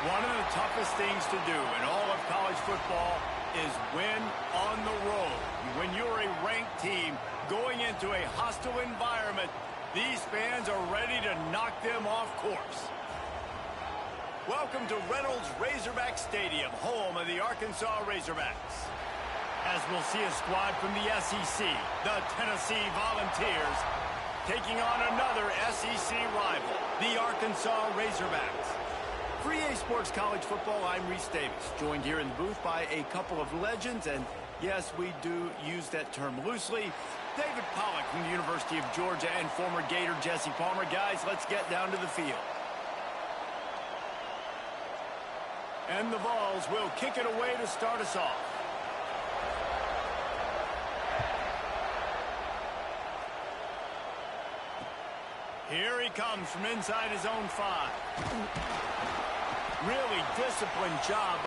One of the toughest things to do in all of college football is win on the road. When you're a ranked team going into a hostile environment, these fans are ready to knock them off course. Welcome to Reynolds Razorback Stadium, home of the Arkansas Razorbacks. As we'll see a squad from the SEC, the Tennessee Volunteers, taking on another SEC rival, the Arkansas Razorbacks. For EA Sports College Football, I'm Reese Davis, joined here in the booth by a couple of legends, and yes, we do use that term loosely. David Pollack from the University of Georgia and former Gator Jesse Palmer. Guys, let's get down to the field. And the Vols will kick it away to start us off. Here he comes from inside his own 5. Really disciplined job.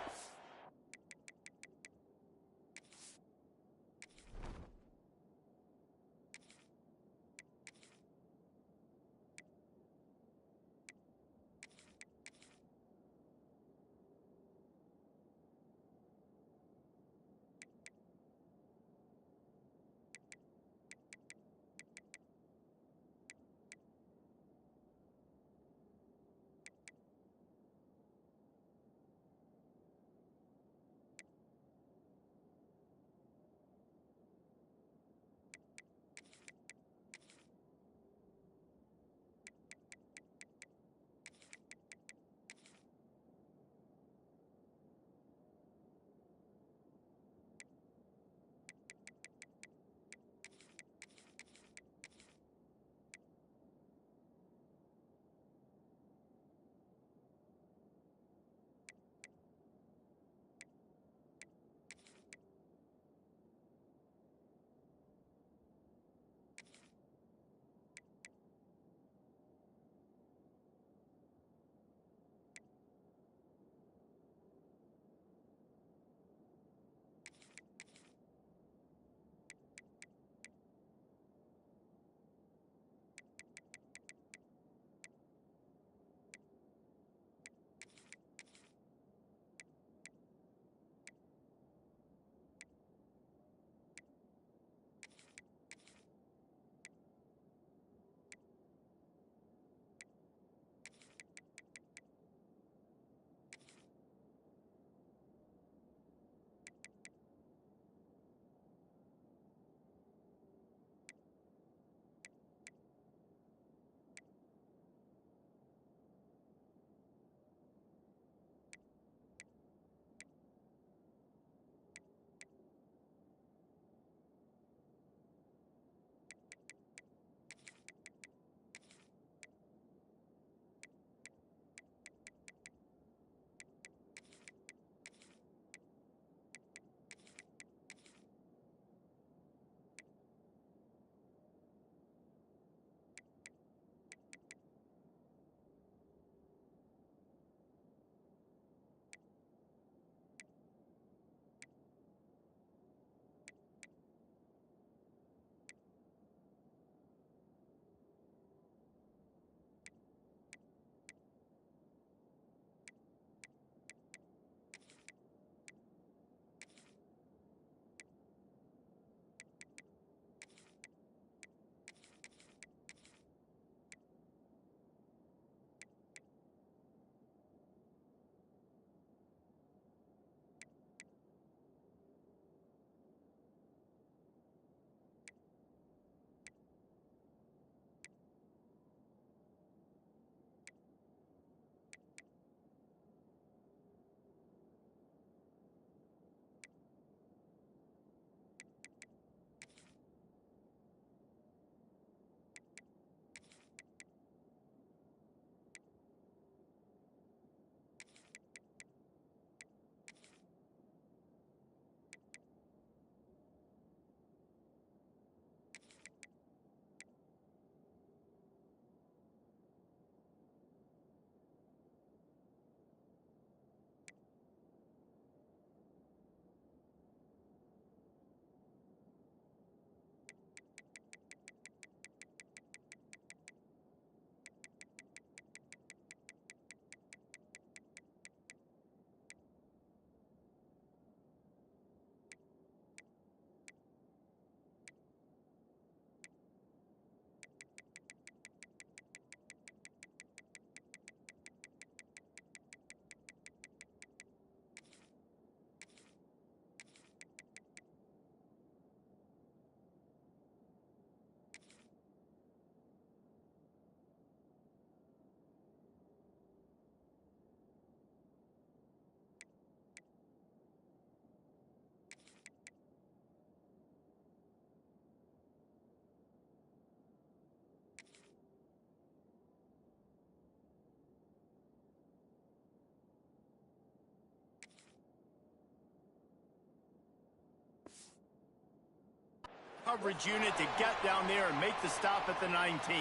coverage unit to get down there and make the stop at the 19.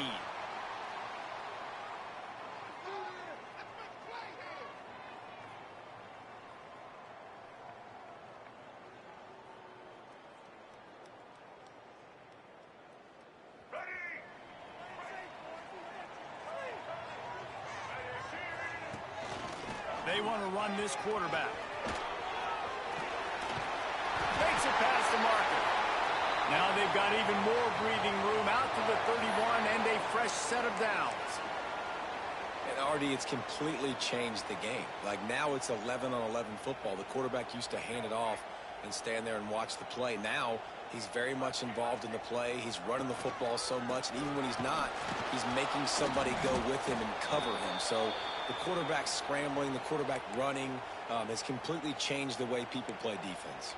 They want to run this quarterback. Makes it past the marker. Now they've got even more breathing room out to the 31 and a fresh set of downs. And Artie, it's completely changed the game. Like now it's 11-on-11 football. The quarterback used to hand it off and stand there and watch the play. Now he's very much involved in the play. He's running the football so much, and even when he's not, he's making somebody go with him and cover him. So the quarterback scrambling, the quarterback running has completely changed the way people play defense.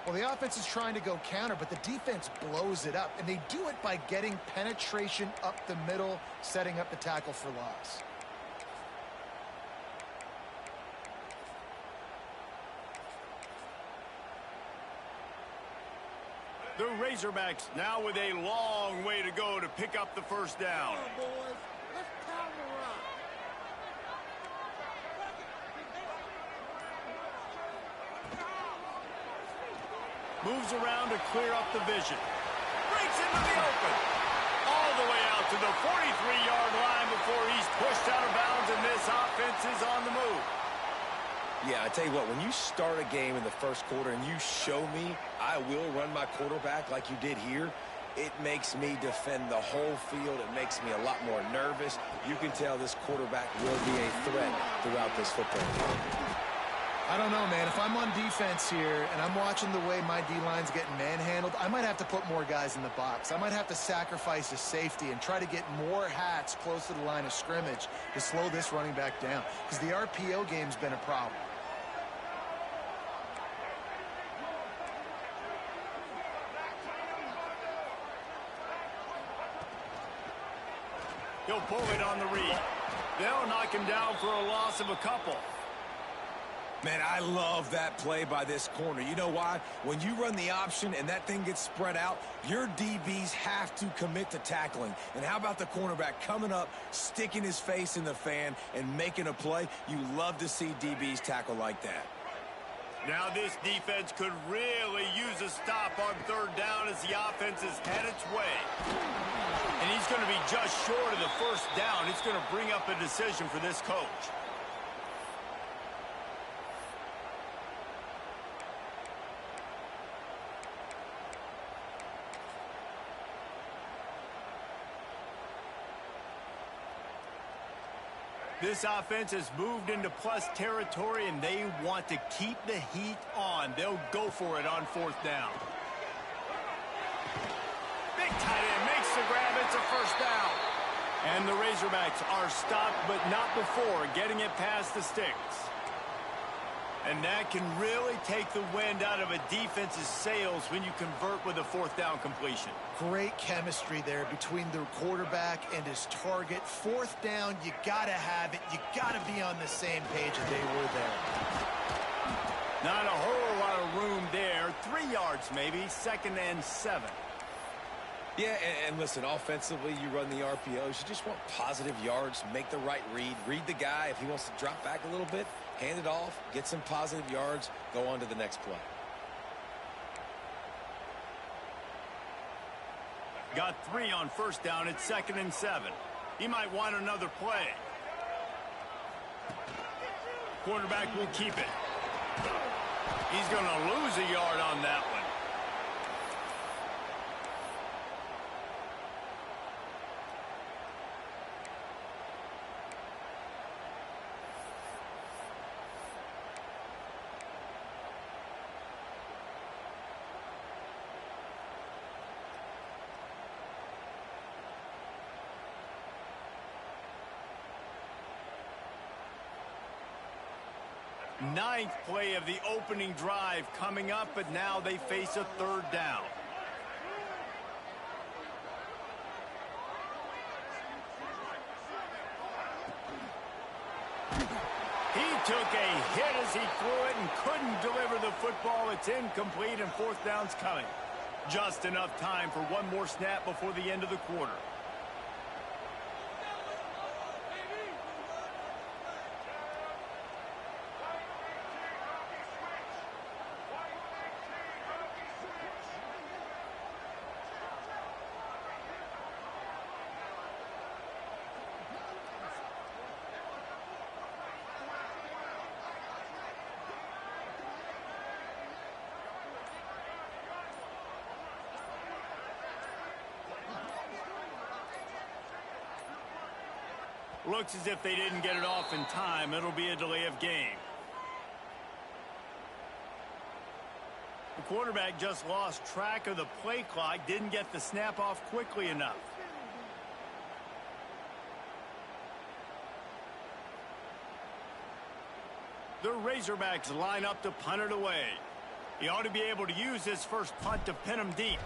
Well, the offense is trying to go counter, but the defense blows it up, and they do it by getting penetration up the middle, setting up the tackle for loss. The Razorbacks now with a long way to go to pick up the first down. Come on, boys. Let's pound the rock. Moves around to clear up the vision. Breaks into the open. All the way out to the 43-yard line before he's pushed out of bounds, and this offense is on the move. Yeah, I tell you what, when you start a game in the first quarter and you show me I will run my quarterback like you did here, it makes me defend the whole field. It makes me a lot more nervous. You can tell this quarterback will be a threat throughout this football game. I don't know, man. If I'm on defense here and I'm watching the way my D-line's getting manhandled, I might have to put more guys in the box. I might have to sacrifice a safety and try to get more hats close to the line of scrimmage to slow this running back down, because the RPO game's been a problem. He'll pull it on the read. They'll knock him down for a loss of a couple. Man, I love that play by this corner. You know why? When you run the option and that thing gets spread out, your DBs have to commit to tackling. And how about the cornerback coming up, sticking his face in the fan, and making a play? You love to see DBs tackle like that. Now this defense could really use a stop on third down as the offense has had its way. And he's going to be just short of the first down. It's going to bring up a decision for this coach. This offense has moved into plus territory, and they want to keep the heat on. They'll go for it on fourth down. Big tight end makes the grab. It's a first down. And the Razorbacks are stopped, but not before getting it past the sticks. And that can really take the wind out of a defense's sails when you convert with a fourth down completion. Great chemistry there between the quarterback and his target. Fourth down, you gotta have it. You gotta be on the same page, and they were there. Not a whole lot of room there. 3 yards maybe, 2nd and 7. Yeah, and listen, offensively, you run the RPOs. You just want positive yards, make the right read, read the guy. If he wants to drop back a little bit, hand it off, get some positive yards, go on to the next play. Got 3 on first down. It's 2nd and 7. He might want another play. Quarterback will keep it. He's going to lose a yard on that one. Ninth play of the opening drive coming up, but now they face a third down. He took a hit as he threw it and couldn't deliver the football. It's incomplete, and fourth down's coming. Just enough time for one more snap before the end of the quarter. Looks as if they didn't get it off in time. It'll be a delay of game. The quarterback just lost track of the play clock, didn't get the snap off quickly enough. The Razorbacks line up to punt it away. He ought to be able to use this first punt to pin him deep.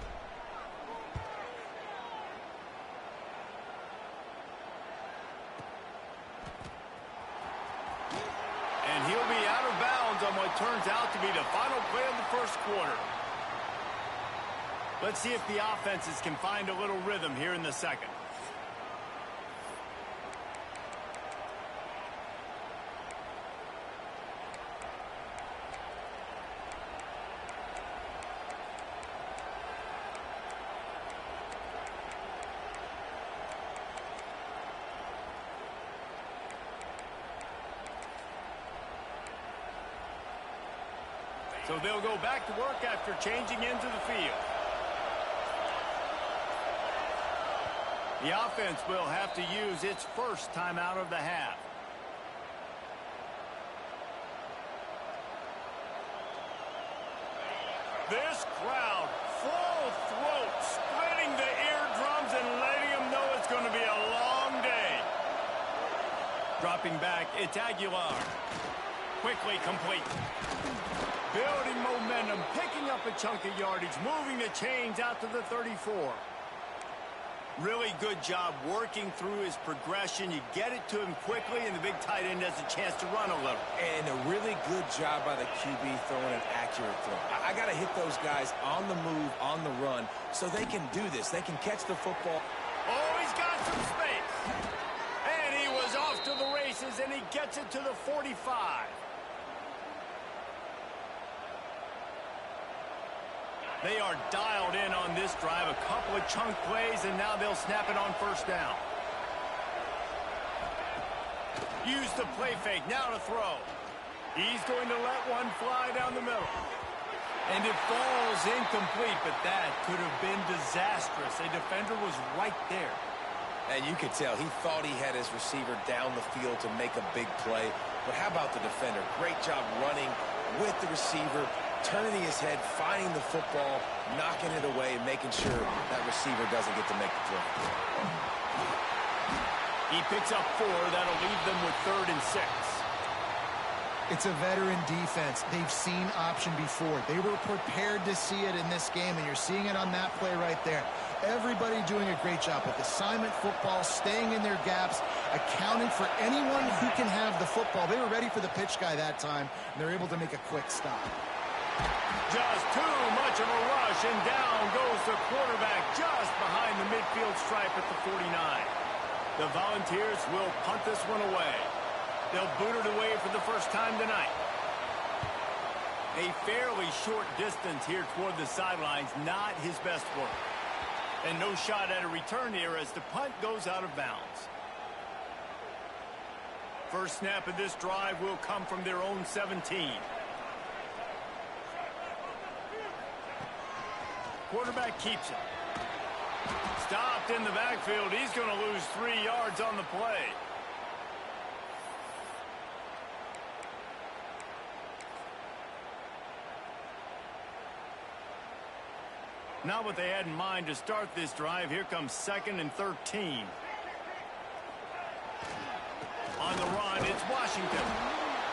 And he'll be out of bounds on what turns out to be the final play of the first quarter. Let's see if the offenses can find a little rhythm here in the second. So they'll go back to work after changing into the field. The offense will have to use its first timeout of the half. This crowd, full throat, splitting the eardrums and letting them know it's going to be a long day. Dropping back, it's Aguilar. Quickly complete. Building momentum, picking up a chunk of yardage, moving the chains out to the 34. Really good job working through his progression. You get it to him quickly, and the big tight end has a chance to run a little. And a really good job by the QB throwing an accurate throw. I got to hit those guys on the move, on the run, so they can do this. They can catch the football. Oh, he's got some space. And he was off to the races, and he gets it to the 45. They are dialed in on this drive. A couple of chunk plays, and now they'll snap it on first down. Use the play fake. Now to throw. He's going to let one fly down the middle. And it falls incomplete, but that could have been disastrous. A defender was right there. And you could tell he thought he had his receiver down the field to make a big play. But how about the defender? Great job running with the receiver, turning his head, finding the football, knocking it away, and making sure that receiver doesn't get to make the play. He picks up 4. That'll leave them with 3rd and 6. It's a veteran defense. They've seen option before. They were prepared to see it in this game, and you're seeing it on that play right there. Everybody doing a great job with assignment football, staying in their gaps, accounting for anyone who can have the football. They were ready for the pitch guy that time, and they're able to make a quick stop. Just too much of a rush, and down goes the quarterback just behind the midfield stripe at the 49. The Volunteers will punt this one away. They'll boot it away for the first time tonight. A fairly short distance here toward the sidelines, not his best work. And no shot at a return here as the punt goes out of bounds. First snap of this drive will come from their own 17. Quarterback keeps it. Stopped in the backfield. He's going to lose 3 yards on the play. Not what they had in mind to start this drive. Here comes 2nd and 13. On the run, it's Washington.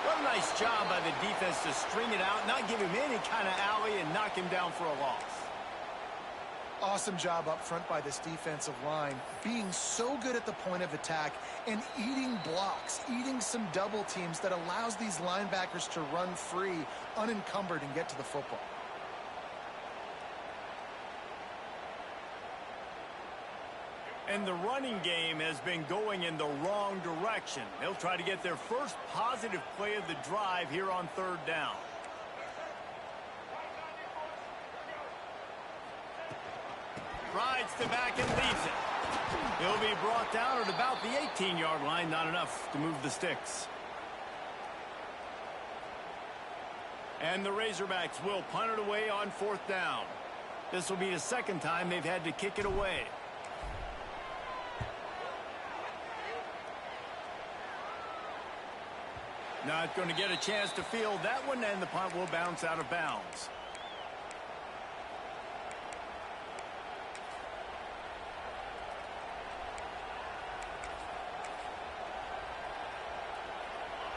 What a nice job by the defense to string it out, not give him any kind of alley, and knock him down for a loss. Awesome job up front by this defensive line, being so good at the point of attack and eating blocks, eating some double teams that allows these linebackers to run free, unencumbered, and get to the football. And the running game has been going in the wrong direction. They'll try to get their first positive play of the drive here on 3rd down. Rides the back and leaves it. He'll be brought down at about the 18-yard line. Not enough to move the sticks. And the Razorbacks will punt it away on 4th down. This will be the 2nd time they've had to kick it away. Not going to get a chance to field that one, and the punt will bounce out of bounds.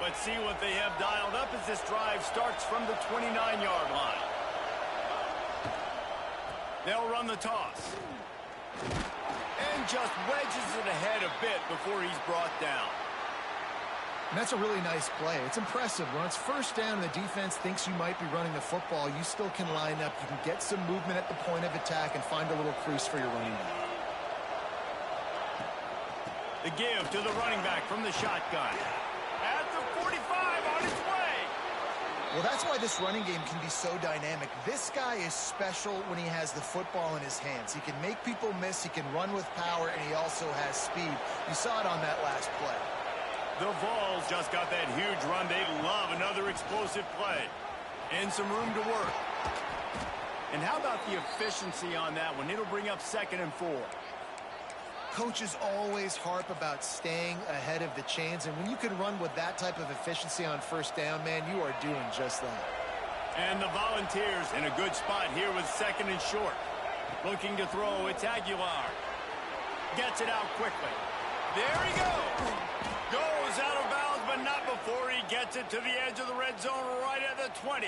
Let's see what they have dialed up as this drive starts from the 29-yard line. They'll run the toss. And just wedges it ahead a bit before he's brought down. And that's a really nice play. It's impressive. When it's 1st down and the defense thinks you might be running the football, you still can line up. You can get some movement at the point of attack and find a little crease for your running back. The give to the running back from the shotgun. At the 45 on its way. Well, that's why this running game can be so dynamic. This guy is special when he has the football in his hands. He can make people miss, he can run with power, and he also has speed. You saw it on that last play. The Vols just got that huge run. They love another explosive play. And some room to work. And how about the efficiency on that one? It'll bring up 2nd and 4. Coaches always harp about staying ahead of the chains, and when you can run with that type of efficiency on 1st down, man, you are doing just that. And the Volunteers in a good spot here with 2nd and short. Looking to throw, it's Aguilar. Gets it out quickly. There he goes. Goes out of bounds, but not before he gets it to the edge of the red zone right at the 20.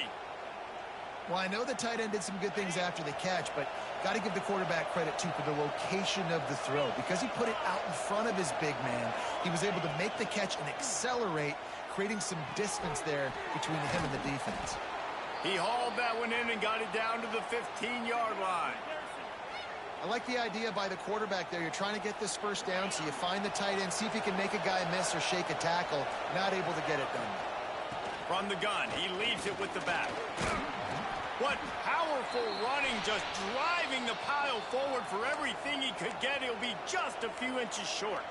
Well, I know the tight end did some good things after the catch, but got to give the quarterback credit, too, for the location of the throw. Because he put it out in front of his big man, he was able to make the catch and accelerate, creating some distance there between him and the defense. He hauled that one in and got it down to the 15-yard line. I like the idea by the quarterback there. You're trying to get this 1st down, so you find the tight end, see if he can make a guy miss or shake a tackle. Not able to get it done. From the gun, he leaves it with the back. What powerful running, just driving the pile forward for everything he could get. He'll be just a few inches short.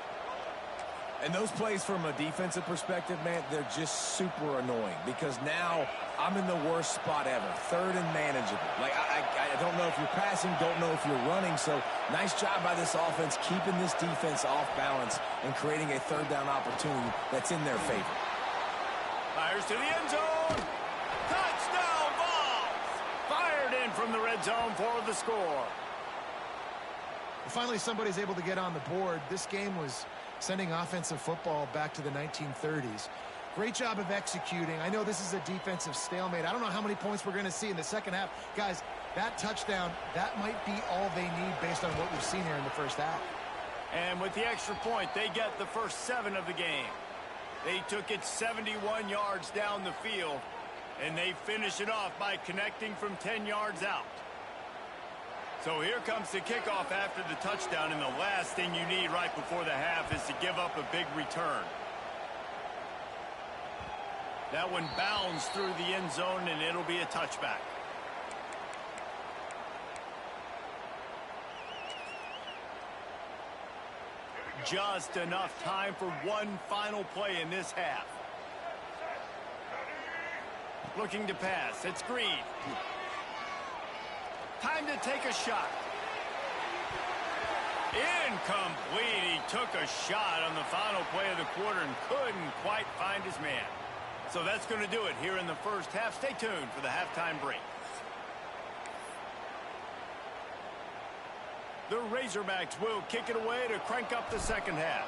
And those plays from a defensive perspective, man, they're just super annoying because now I'm in the worst spot ever. 3rd and manageable. Like, I don't know if you're passing, don't know if you're running. So nice job by this offense keeping this defense off balance and creating a 3rd down opportunity that's in their favor. Fires to the end zone. Touchdown, Vols! Fired in from the red zone for the score. Finally, somebody's able to get on the board. This game was sending offensive football back to the 1930s. Great job of executing. I know this is a defensive stalemate. I don't know how many points we're going to see in the 2nd half. Guys, that touchdown, that might be all they need based on what we've seen here in the 1st half. And with the extra point, they get the first 7 of the game. They took it 71 yards down the field, and they finish it off by connecting from 10 yards out. So here comes the kickoff after the touchdown, and the last thing you need right before the half is to give up a big return. That one bounds through the end zone, and it'll be a touchback. Just enough time for one final play in this half. Looking to pass. It's Green. Time to take a shot. Incomplete. He took a shot on the final play of the quarter and couldn't quite find his man. So that's going to do it here in the 1st half. Stay tuned for the halftime break. The Razorbacks will kick it away to crank up the 2nd half.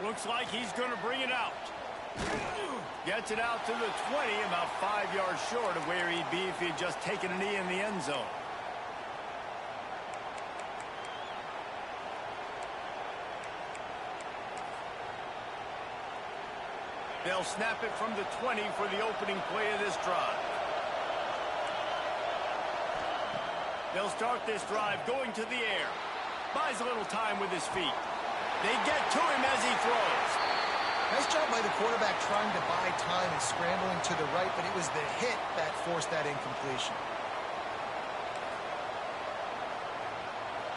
Looks like he's going to bring it out. Gets it out to the 20, about 5 yards short of where he'd be if he'd just taken a knee in the end zone. They'll snap it from the 20 for the opening play of this drive. They'll start this drive going to the air. Buys a little time with his feet. They get to him as he throws. Nice job by the quarterback trying to buy time and scrambling to the right, but it was the hit that forced that incompletion.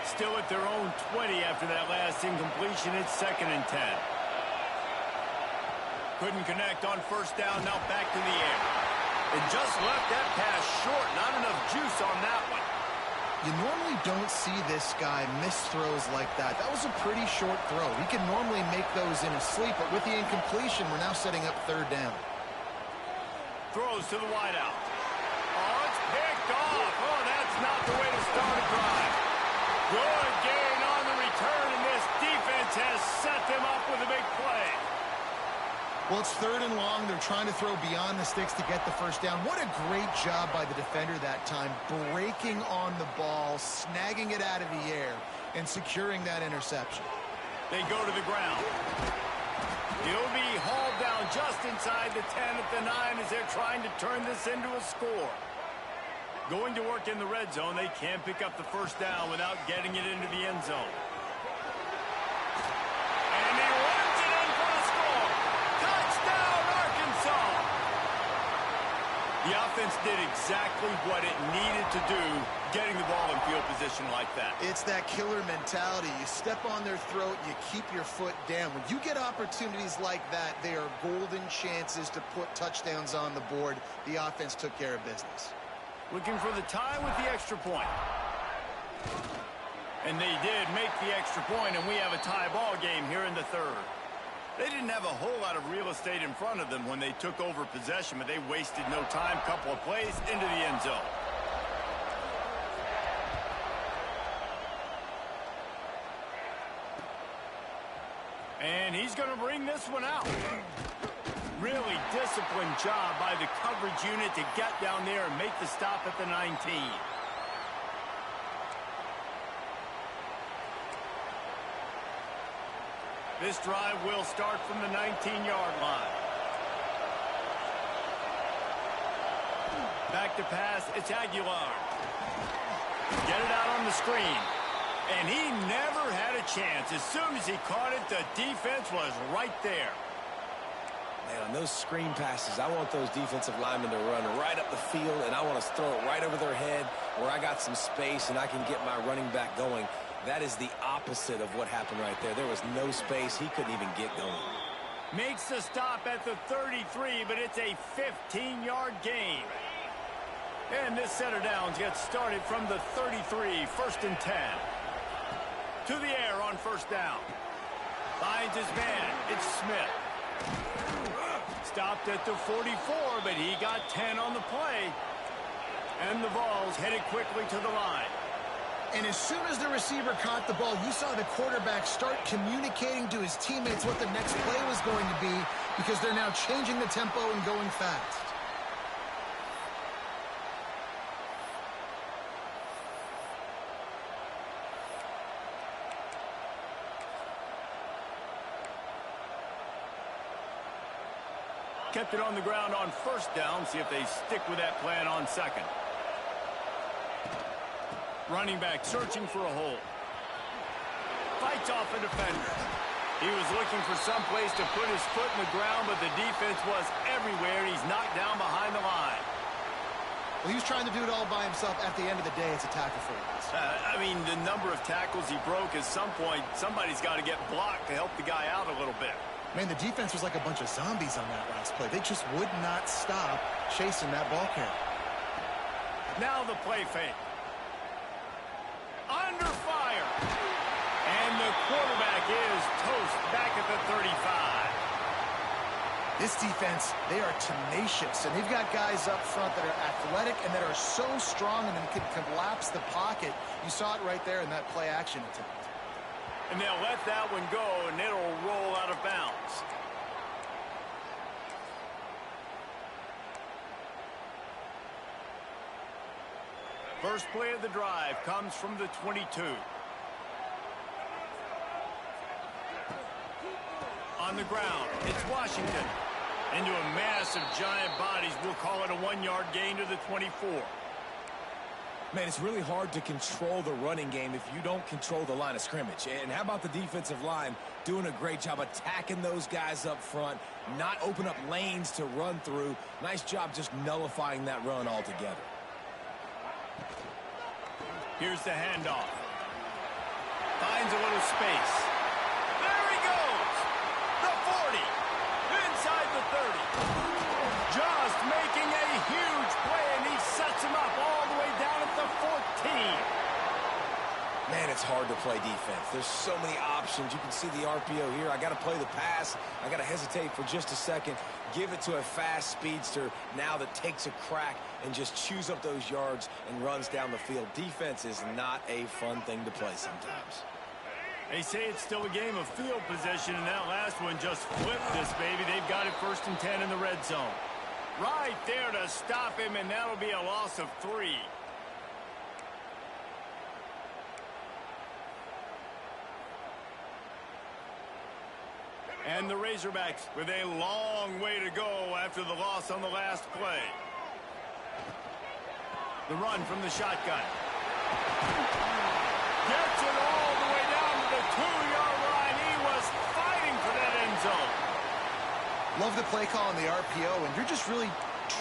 Still at their own 20 after that last incompletion. It's 2nd and 10. Couldn't connect on first down. Now back to the air. And just left that pass short. Not enough juice on that one. You normally don't see this guy miss throws like that. That was a pretty short throw. He can normally make those in his sleep, but with the incompletion, we're now setting up 3rd down. Throws to the wideout. Oh, it's picked off. Oh, that's not the way to start a drive. Good gain on the return, and this defense has set them up with a big play. Well, it's 3rd and long. They're trying to throw beyond the sticks to get the first down. What a great job by the defender that time, breaking on the ball, snagging it out of the air, and securing that interception. They go to the ground. He'll be hauled down just inside the 10 at the 9 as they're trying to turn this into a score. Going to work in the red zone. They can't pick up the first down without getting it into the end zone. And he runs it in for the score. Touchdown, Arkansas! The offense did exactly what it needed to do, getting the ball in field position like that. It's that killer mentality. You step on their throat, you keep your foot down. When you get opportunities like that, they are golden chances to put touchdowns on the board. The offense took care of business. Looking for the tie with the extra point. And they did make the extra point, and we have a tie ball game here in the 3rd. They didn't have a whole lot of real estate in front of them when they took over possession, but they wasted no time. Couple of plays into the end zone. And he's going to bring this one out. Really disciplined job by the coverage unit to get down there and make the stop at the 19. This drive will start from the 19-yard line. Back to pass, it's Aguilar. Get it out on the screen. And he never had a chance. As soon as he caught it, the defense was right there. Man, on those screen passes, I want those defensive linemen to run right up the field, and I want to throw it right over their head where I got some space and I can get my running back going. That is the opposite of what happened right there. There was no space. He couldn't even get going. Makes the stop at the 33, but it's a 15-yard gain. And this set of downs gets started from the 33, 1st and 10. To the air on first down. Finds his man. It's Smith. Stopped at the 44, but he got 10 on the play. And the Vols headed quickly to the line. And as soon as the receiver caught the ball, you saw the quarterback start communicating to his teammates what the next play was going to be, because they're now changing the tempo and going fast. Kept it on the ground on first down. See if they stick with that plan on second. Running back searching for a hole. Fights off a defender. He was looking for some place to put his foot in the ground, but the defense was everywhere. He's knocked down behind the line. Well, he was trying to do it all by himself. At the end of the day, it's a tackle for loss. I mean, the number of tackles he broke, at some point, somebody's got to get blocked to help the guy out a little bit. Man, the defense was like a bunch of zombies on that last play. They just would not stop chasing that ball carrier. Now the play fake. Under fire. And the quarterback is toast back at the 35. This defense, they are tenacious, and they've got guys up front that are athletic and that are so strong and can collapse the pocket. You saw it right there in that play action attempt. And they'll let that one go, and it'll roll out of bounds. First play of the drive comes from the 22. On the ground, it's Washington. Into a mass of giant bodies, we'll call it a 1-yard gain to the 24. Man, it's really hard to control the running game if you don't control the line of scrimmage. And how about the defensive line doing a great job attacking those guys up front, not open up lanes to run through. Nice job just nullifying that run altogether. Here's the handoff. Finds a little space. There he goes. The 40. Inside the 30. Just making a huge play, and he sets him up all the way down at the 14. Man, it's hard to play defense. There's so many options. You can see the RPO here. I got to play the pass. I got to hesitate for just a second. Give it to a fast speedster now that takes a crack and just chews up those yards and runs down the field. Defense is not a fun thing to play sometimes. They say it's still a game of field position, and that last one just flipped this baby. They've got it 1st and 10 in the red zone. Right there to stop him, and that'll be a loss of 3. And the Razorbacks with a long way to go after the loss on the last play. The run from the shotgun. Gets it all the way down to the 2-yard line. He was fighting for that end zone. Love the play call on the RPO, and you're just really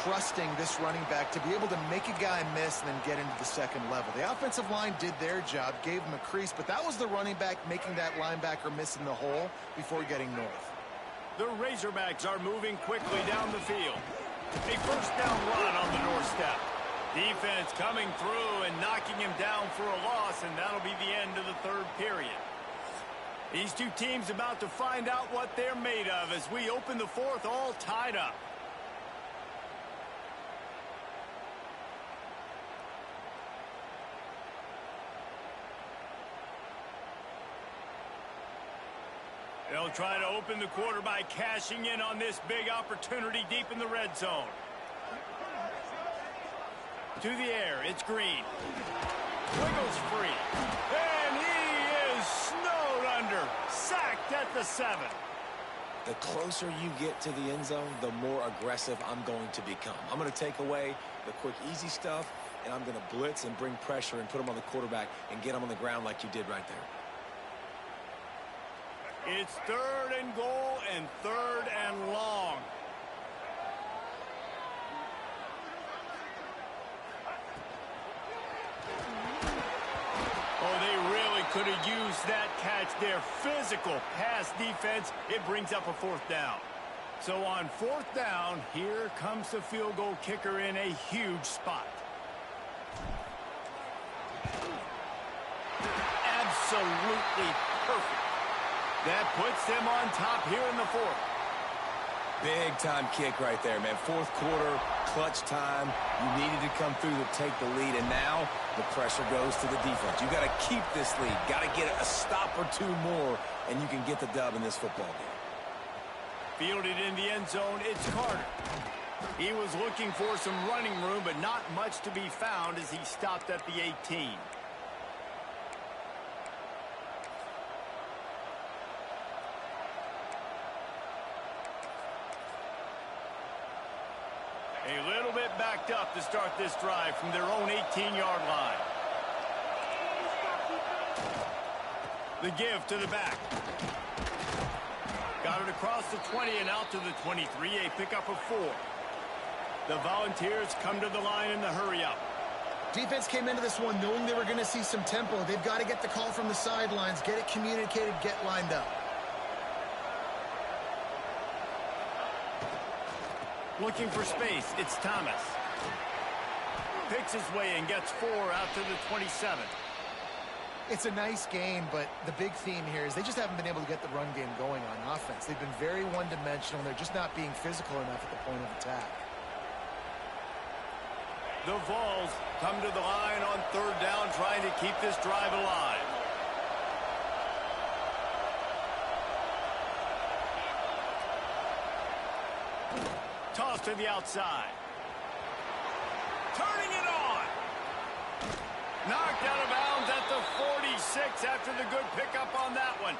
trusting this running back to be able to make a guy miss and then get into the second level. The offensive line did their job, gave him a crease, but that was the running back making that linebacker miss in the hole before getting north. The Razorbacks are moving quickly down the field. A 1st down run on the doorstep. Defense coming through and knocking him down for a loss, and that'll be the end of the 3rd period. These two teams about to find out what they're made of as we open the 4th all tied up. They'll try to open the quarter by cashing in on this big opportunity deep in the red zone. To the air, it's Green. Wiggles free. And he is snowed under. Sacked at the 7. The closer you get to the end zone, the more aggressive I'm going to become. I'm going to take away the quick, easy stuff, and I'm going to blitz and bring pressure and put him on the quarterback and get him on the ground like you did right there. It's 3rd and goal and 3rd and long. Oh, they really could have used that catch there. Physical pass defense. It brings up a 4th down. So on 4th down, here comes the field goal kicker in a huge spot. Absolutely perfect. That puts them on top here in the 4th. Big-time kick right there, man. 4th quarter, clutch time. You needed to come through to take the lead, and now the pressure goes to the defense. You got to keep this lead. Got to get a stop or 2 more, and you can get the dub in this football game. Fielded in the end zone, it's Carter. He was looking for some running room, but not much to be found as he stopped at the 18. A little bit backed up to start this drive from their own 18-yard line. The give to the back. Got it across the 20 and out to the 23, a pickup of 4. The Volunteers come to the line in the hurry-up. Defense came into this one knowing they were going to see some tempo. They've got to get the call from the sidelines, get it communicated, get lined up. Looking for space, it's Thomas. Picks his way and gets 4 out to the 27. It's a nice game, but the big theme here is they just haven't been able to get the run game going on offense. They've been very one-dimensional, and they're just not being physical enough at the point of attack. The Vols come to the line on 3rd down, trying to keep this drive alive. Toss to the outside. Turning it on. Knocked out of bounds at the 46 after the good pickup on that one.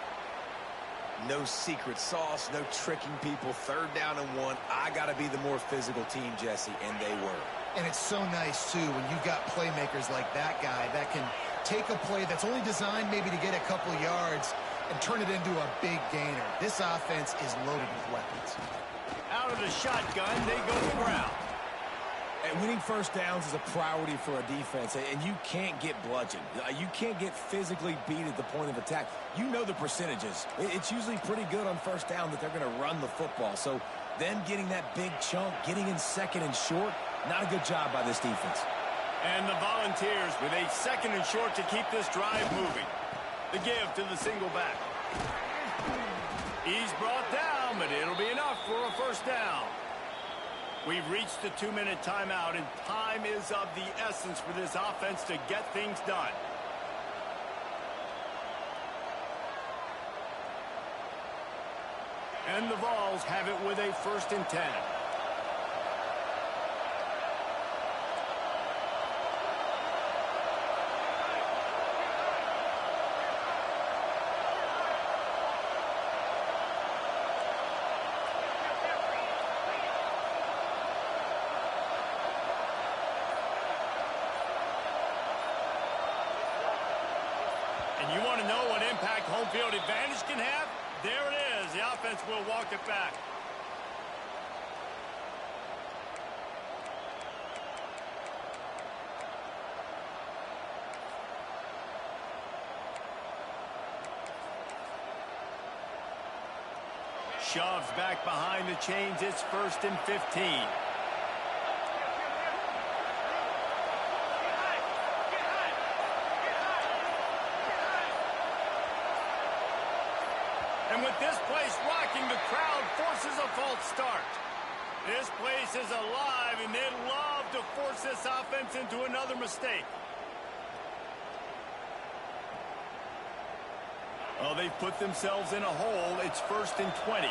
No secret sauce, no tricking people. 3rd down and 1. I got to be the more physical team, Jesse, and they were. And it's so nice, too, when you've got playmakers like that guy that can take a play that's only designed maybe to get a couple yards and turn it into a big gainer. This offense is loaded with weapons. Out of the shotgun, they go to the ground. And winning first downs is a priority for a defense, and you can't get bludgeoned. You can't get physically beat at the point of attack. You know the percentages. It's usually pretty good on first down that they're going to run the football. So them getting that big chunk, getting in second and short, not a good job by this defense. And the Volunteers with a second and short to keep this drive moving. The give to the single back. He's brought down, but it'll be enough for a first down. We've reached the 2-minute timeout, and time is of the essence for this offense to get things done. And the Vols have it with a 1st and 10. You want to know what impact home field advantage can have? There it is. The offense will walk it back. Shoves back behind the chains. It's 1st and 15. And with this place rocking, the crowd forces a false start. This place is alive, and they'd love to force this offense into another mistake. Well, they've put themselves in a hole. It's 1st and 20.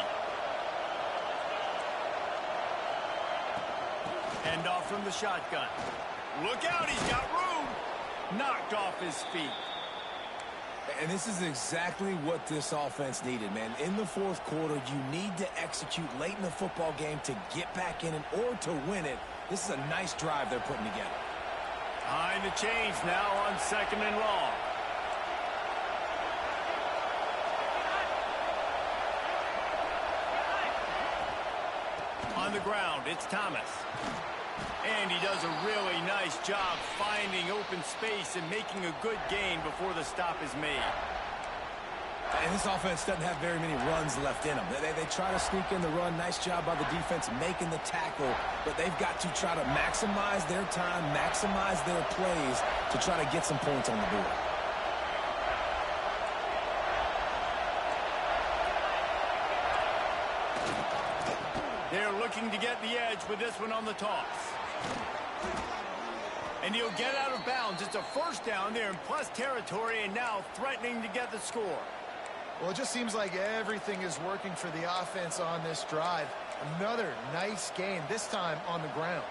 Handoff from the shotgun. Look out, he's got room. Knocked off his feet. And this is exactly what this offense needed, man. In the 4th quarter, you need to execute late in the football game to get back in or to win it. This is a nice drive they're putting together. Behind the chains now on 2nd and long. On the ground, it's Thomas. And he does a really nice job finding open space and making a good gain before the stop is made. And this offense doesn't have very many runs left in them. They try to sneak in the run. Nice job by the defense making the tackle. But they've got to try to maximize their time, maximize their plays to try to get some points on the board. They're looking to get the edge with this one on the toss. And he'll get out of bounds. It's a first down there in plus territory, and now threatening to get the score. Well, it just seems like everything is working for the offense on this drive. Another nice game, this time on the ground.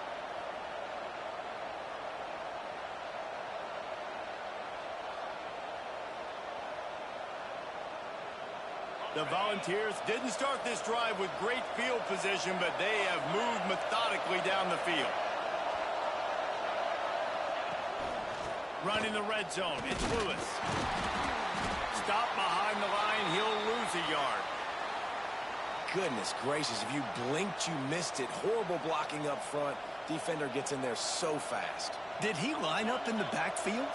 The Volunteers didn't start this drive with great field position, but they have moved methodically down the field. Running the red zone, it's Lewis. Stop behind the line, he'll lose a yard. Goodness gracious, if you blinked, you missed it. Horrible blocking up front. Defender gets in there so fast. Did he line up in the backfield?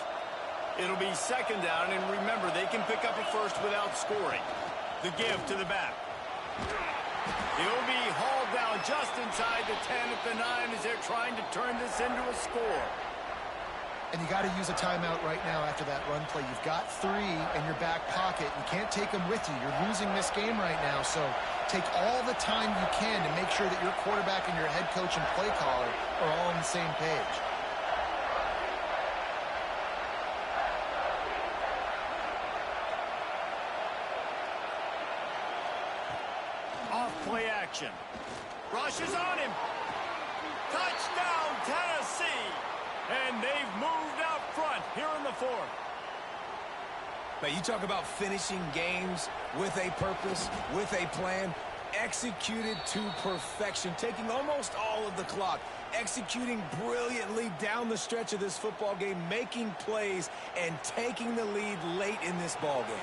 It'll be 2nd down, and remember, they can pick up a first without scoring. The give to the back. He'll be hauled down just inside the 10 at the 9 as they're trying to turn this into a score. And you got to use a timeout right now after that run play. You've got 3 in your back pocket. You can't take them with you. You're losing this game right now, so take all the time you can to make sure that your quarterback and your head coach and play caller are all on the same page. Play action. Rushes on him. Touchdown, Tennessee. And they've moved out front here in the 4th. Now, you talk about finishing games with a purpose, with a plan. executed to perfection, taking almost all of the clock, executing brilliantly down the stretch of this football game, making plays, and taking the lead late in this ball game.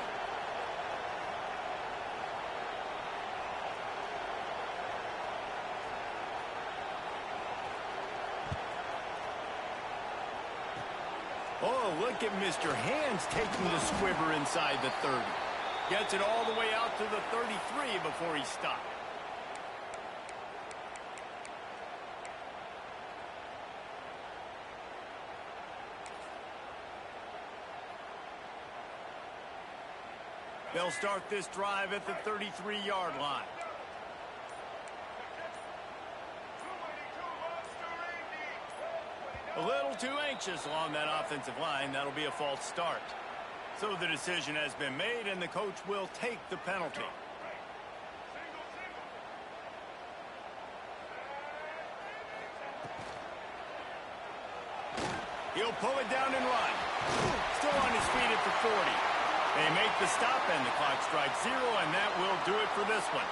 Oh, look at Mr. Hands taking the squibber inside the 30. Gets it all the way out to the 33 before he stopped. They'll start this drive at the 33-yard line. A little too anxious along that offensive line. That'll be a false start. So the decision has been made, and the coach will take the penalty. He'll pull it down and run. Still on his feet at the 40. They make the stop, and the clock strikes 0, and that will do it for this one.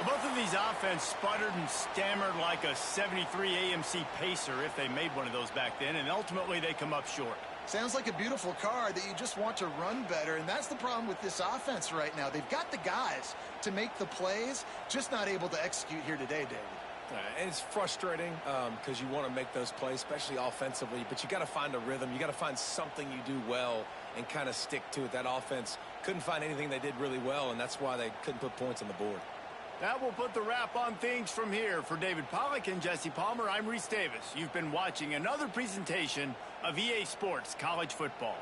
Both of these offense sputtered and stammered like a 73 AMC Pacer if they made one of those back then, and ultimately they come up short. Sounds like a beautiful car that you just want to run better, and that's the problem with this offense right now. They've got the guys to make the plays, just not able to execute here today, David. And it's frustrating because you want to make those plays, especially offensively, but you got to find a rhythm. You got to find something you do well and kind of stick to it. That offense couldn't find anything they did really well, and that's why they couldn't put points on the board. That will put the wrap on things from here. For David Pollack and Jesse Palmer, I'm Reese Davis. You've been watching another presentation of EA Sports College Football.